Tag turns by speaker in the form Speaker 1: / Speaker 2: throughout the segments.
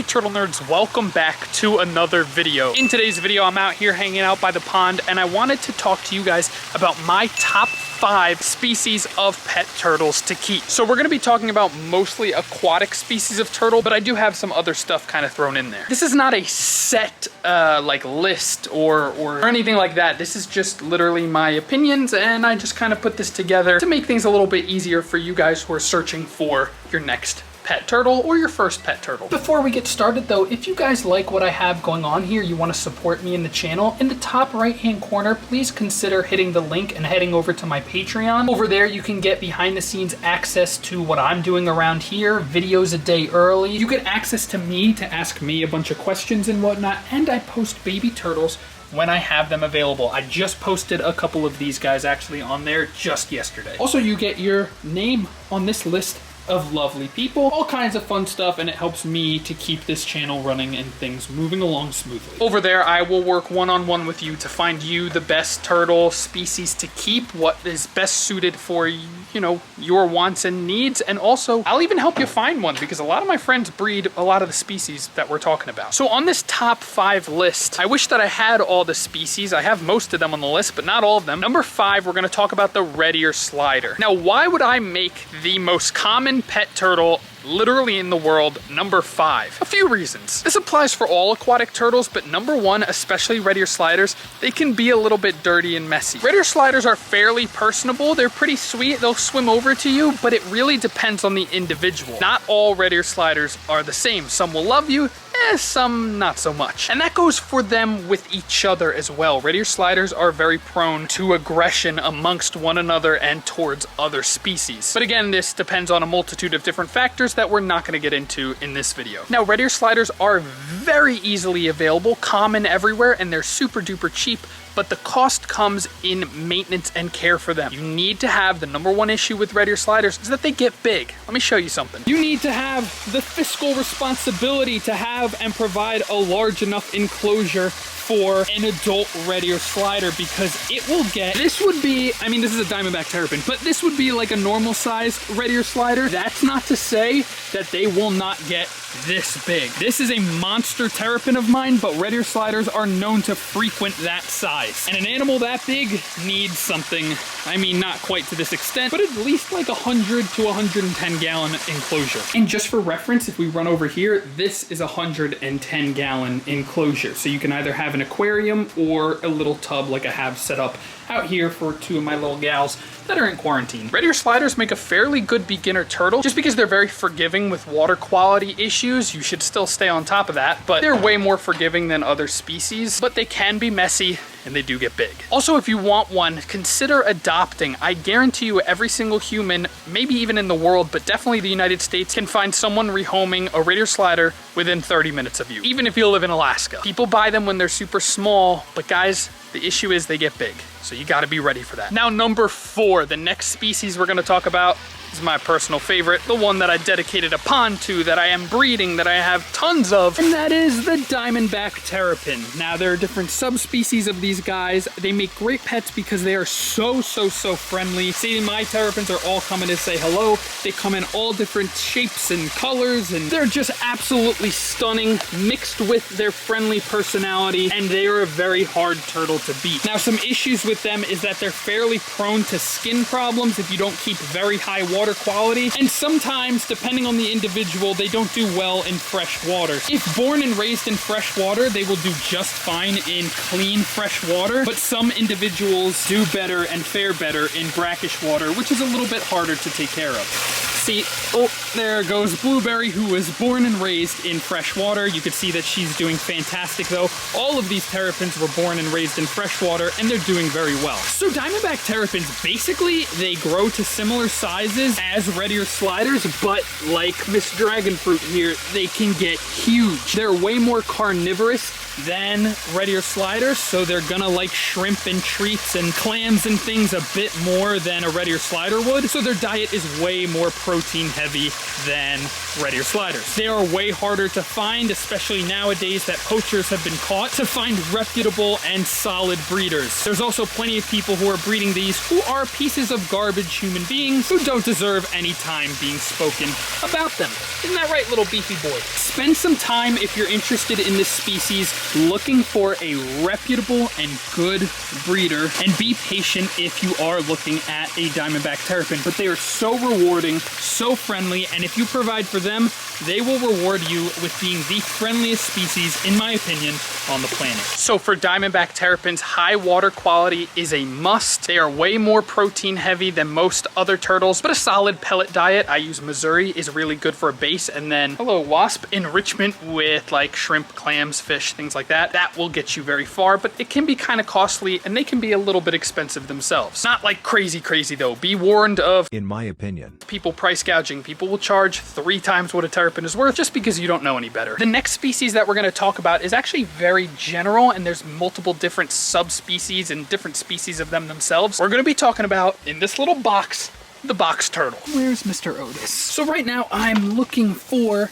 Speaker 1: turtle nerds? Welcome back to another video. In today's video, I'm out here hanging out by the pond and I wanted to talk to you guys about my top 5 species of pet turtles to keep. So we're gonna be talking about mostly aquatic species of turtle, but I do have some other stuff kind of thrown in there. This is not a set like list or anything like that. This is just literally my opinions, and I just kind of put this together to make things a little bit easier for you guys who are searching for your next pet turtle or your first pet turtle. Before we get started though, if you guys like what I have going on here, you want to support me in the channel, in the top right hand corner, please consider hitting the link and heading over to my Patreon. Over there you can get behind the scenes access to what I'm doing around here, videos a day early. You get access to me to ask me a bunch of questions and whatnot, and I post baby turtles when I have them available. I just posted a couple of these guys actually on there just yesterday. Also, you get your name on this list of lovely people, all kinds of fun stuff, and it helps me to keep this channel running and things moving along smoothly. Over there, I will work one-on-one with you to find you the best turtle species to keep, what is best suited for, you know, your wants and needs, and also I'll even help you find one because a lot of my friends breed a lot of the species that we're talking about. So on this top 5 list, I wish that I had all the species. I have most of them on the list, but not all of them. Number 5, we're gonna talk about the red ear slider. Now, why would I make the most common pet turtle literally in the world number 5? A few reasons. This applies for all aquatic turtles, but number 1, especially red ear sliders, they can be a little bit dirty and messy. Red ear sliders are fairly personable. They're pretty sweet. They'll swim over to you, but it really depends on the individual. Not all red ear sliders are the same. Some will love you, some not so much. And that goes for them with each other as well. Red ear sliders are very prone to aggression amongst one another and towards other species. But again, this depends on a multitude of different factors that we're not gonna get into in this video. Now, red ear sliders are very easily available, common everywhere, and they're super duper cheap, but the cost comes in maintenance and care for them. You need to have, the number 1 issue with red ear sliders is that they get big. Let me show you something. You need to have the fiscal responsibility to have and provide a large enough enclosure for an adult red ear slider, because it will get, this would be, I mean, this is a Diamondback terrapin, but this would be like a normal size red ear slider. That's not to say that they will not get this big. This is a monster terrapin of mine, but red ear sliders are known to frequent that size. And an animal that big needs something, I mean, not quite to this extent, but at least like 100 to 110 gallon enclosure. And just for reference, if we run over here, this is a 110 gallon enclosure. So you can either have an aquarium or a little tub like I have set up out here for 2 of my little gals that are in quarantine. Red ear sliders make a fairly good beginner turtle just because they're very forgiving with water quality issues. You should still stay on top of that, but they're way more forgiving than other species, but they can be messy and they do get big. Also, if you want one, consider adopting. I guarantee you every single human, maybe even in the world, but definitely the United States, can find someone rehoming a red ear slider within 30 minutes of you, even if you live in Alaska. People buy them when they're super small, but guys, the issue is they get big. So you gotta be ready for that. Now, number 4, the next species we're gonna talk about is my personal favorite, the one that I dedicated a pond to, that I am breeding, that I have tons of, and that is the Diamondback terrapin. Now, there are different subspecies of these guys. They make great pets because they are so friendly. See, my terrapins are all coming to say hello. They come in all different shapes and colors, and they're just absolutely stunning, mixed with their friendly personality, and they are a very hard turtle to beat. Now, some issues with them is that they're fairly prone to skin problems if you don't keep very high water quality, and sometimes, depending on the individual, they don't do well in fresh water. If born and raised in fresh water, they will do just fine in clean fresh water, but some individuals do better and fare better in brackish water, which is a little bit harder to take care of. See, oh, there goes Blueberry, who was born and raised in fresh water. You can see that she's doing fantastic though. All of these terrapins were born and raised in fresh water, and they're doing very well. So Diamondback terrapins, basically, they grow to similar sizes as red ear sliders, but like Miss Dragonfruit here, they can get huge. They're way more carnivorous than red ear sliders, so they're gonna like shrimp and treats and clams and things a bit more than a red ear slider would. So their diet is way more protein protein heavy than red ear sliders. They are way harder to find, especially nowadays that poachers have been caught, to find reputable and solid breeders. There's also plenty of people who are breeding these who are pieces of garbage human beings who don't deserve any time being spoken about them. Isn't that right, little beefy boy? Spend some time, if you're interested in this species, looking for a reputable and good breeder, and be patient if you are looking at a Diamondback Terrapin. But they are so rewarding, so friendly, and if you provide for them, they will reward you with being the friendliest species, in my opinion, on the planet. So for Diamondback Terrapins, high water quality is a must. They are way more protein heavy than most other turtles, but a solid pellet diet, I use Missouri, is really good for a base. And then, hello wasp, enrichment with like shrimp, clams, fish, things like that. That will get you very far, but it can be kind of costly and they can be a little bit expensive themselves. Not like crazy though. Be warned of,
Speaker 2: in my opinion,
Speaker 1: people price gouging. People will charge 3 times what a terrapin is worth just because you don't know any better. The next species that we're going to talk about is actually very general, and there's multiple different subspecies and different species of them themselves. We're going to be talking about, in this little box, the box turtle. Where's Mr. Otis? So right now I'm looking for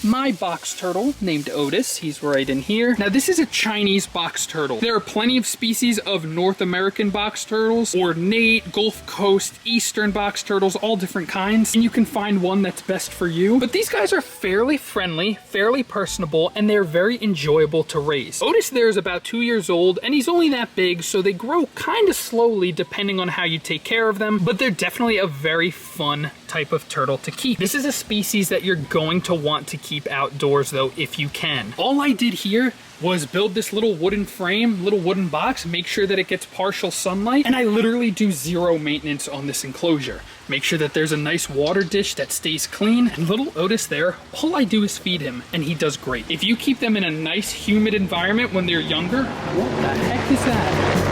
Speaker 1: my box turtle named Otis. He's right in here. Now this is a Chinese box turtle. There are plenty of species of North American box turtles, ornate, Gulf Coast, Eastern box turtles, all different kinds, and you can find one that's best for you. But these guys are fairly friendly, fairly personable, and they're very enjoyable to raise. Otis there is about 2 years old, and he's only that big, so they grow kind of slowly depending on how you take care of them, but they're definitely a very fun type of turtle to keep. This is a species that you're going to want to keep outdoors though, if you can. All I did here was build this little wooden frame, little wooden box, make sure that it gets partial sunlight, and I literally do 0 maintenance on this enclosure. Make sure that there's a nice water dish that stays clean, and little Otis there, all I do is feed him, and he does great. If you keep them in a nice humid environment when they're younger, what the heck is that?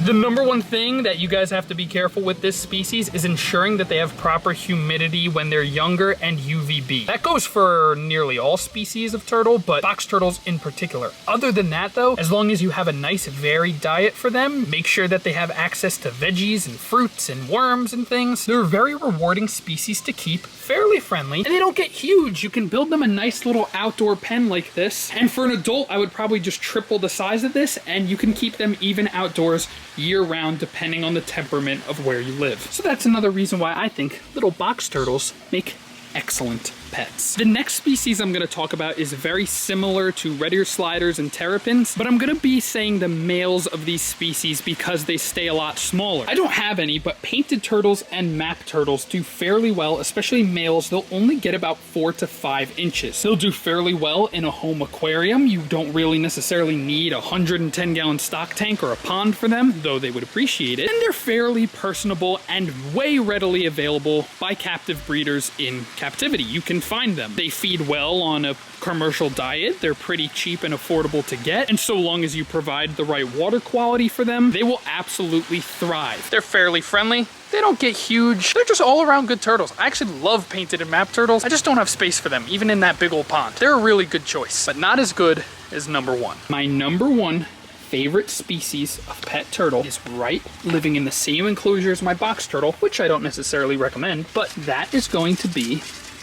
Speaker 1: The number one thing that you guys have to be careful with this species is ensuring that they have proper humidity when they're younger and UVB. That goes for nearly all species of turtle, but box turtles in particular. Other than that though, as long as you have a nice varied diet for them, make sure that they have access to veggies and fruits and worms and things. They're a very rewarding species to keep, fairly friendly, and they don't get huge. You can build them a nice little outdoor pen like this, and for an adult, I would probably just triple the size of this, and you can keep them even outdoors year-round depending on the temperament of where you live. So that's another reason why I think little box turtles make excellent pets. The next species I'm going to talk about is very similar to red ear sliders and terrapins, but I'm going to be saying the males of these species because they stay a lot smaller. I don't have any, but painted turtles and map turtles do fairly well, especially males. They'll only get about 4 to 5 inches. They'll do fairly well in a home aquarium. You don't really necessarily need a 110-gallon stock tank or a pond for them, though they would appreciate it. And they're fairly personable and way readily available by captive breeders in captivity. You can find them. They feed well on a commercial diet. They're pretty cheap and affordable to get, and so long as you provide the right water quality for them, they will absolutely thrive. They're fairly friendly. They don't get huge. They're just all around good turtles. I actually love painted and map turtles. I just don't have space for them, even in that big old pond. They're a really good choice, but not as good as number 1. My number 1 favorite species of pet turtle is right living in the same enclosure as my box turtle, which I don't necessarily recommend, but that is going to be,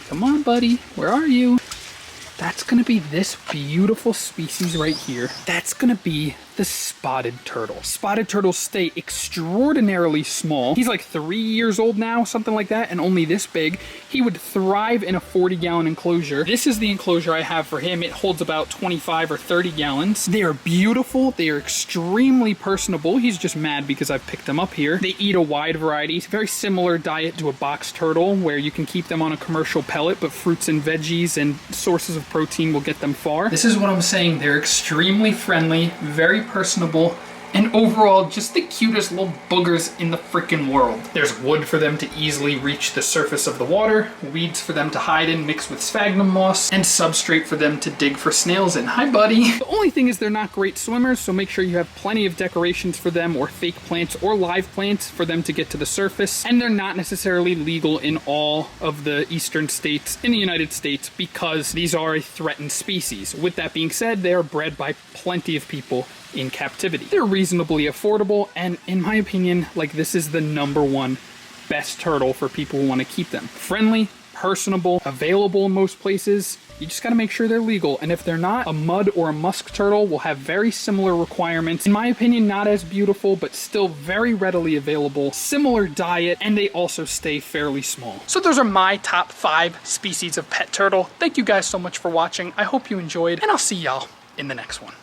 Speaker 1: come on buddy, where are you? That's gonna be this beautiful species right here. That's gonna be the spotted turtle. Spotted turtles stay extraordinarily small. He's like 3 years old now, something like that, and only this big. He would thrive in a 40-gallon enclosure. This is the enclosure I have for him. It holds about 25 or 30 gallons. They are beautiful. They are extremely personable. He's just mad because I've picked them up here. They eat a wide variety. It's a very similar diet to a box turtle, where you can keep them on a commercial pellet, but fruits and veggies and sources of protein will get them far. This is what I'm saying. They're extremely friendly, very personable, and overall just the cutest little boogers in the freaking world. There's wood for them to easily reach the surface of the water, weeds for them to hide in mixed with sphagnum moss, and substrate for them to dig for snails in. Hi buddy! The only thing is they're not great swimmers, so make sure you have plenty of decorations for them, or fake plants or live plants for them to get to the surface, and they're not necessarily legal in all of the eastern states in the United States because these are a threatened species. With that being said, they are bred by plenty of people in captivity. They're reasonably affordable, and in my opinion, like, this is the number 1 best turtle for people who want to keep them. Friendly, personable, available in most places. You just gotta make sure they're legal, and if they're not, a mud or a musk turtle will have very similar requirements. In my opinion, not as beautiful, but still very readily available, similar diet, and they also stay fairly small. So those are my top 5 species of pet turtle. Thank you guys so much for watching. I hope you enjoyed, and I'll see y'all in the next one.